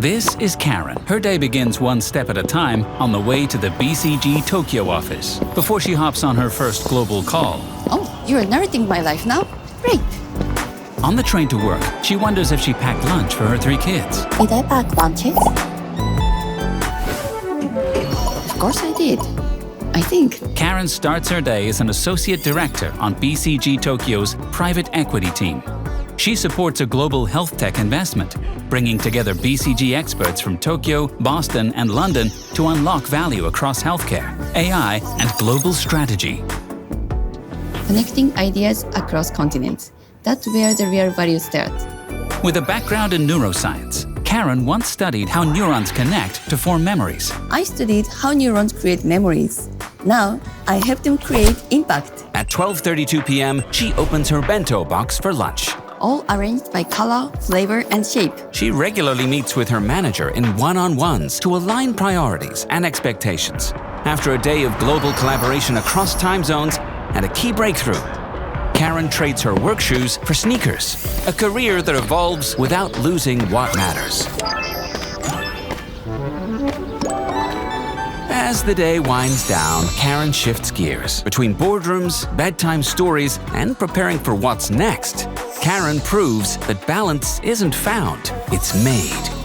This is Karen. Her day begins one step at a time on the way to the BCG Tokyo office before she hops on her first global call. Oh, you're narrating my life now? Great. On the train to work, she wonders if she packed lunch for her 3 kids. Did I pack lunches? Of course I did. I think. Karen starts her day as an associate director on BCG Tokyo's private equity team. She supports a global health tech investment, bringing together BCG experts from Tokyo, Boston, and London to unlock value across healthcare, AI, and global strategy. Connecting ideas across continents. That's where the real value starts. With a background in neuroscience, Karen once studied how neurons connect to form memories. I studied how neurons create memories. Now, I help them create impact. At 12:32 p.m., she opens her bento box for lunch. All arranged by color, flavor, and shape. She regularly meets with her manager in one-on-ones to align priorities and expectations. After a day of global collaboration across time zones and a key breakthrough, Karen trades her work shoes for sneakers, a career that evolves without losing what matters. As the day winds down, Karen shifts gears. Between boardrooms, bedtime stories, and preparing for what's next, Karen proves that balance isn't found, it's made.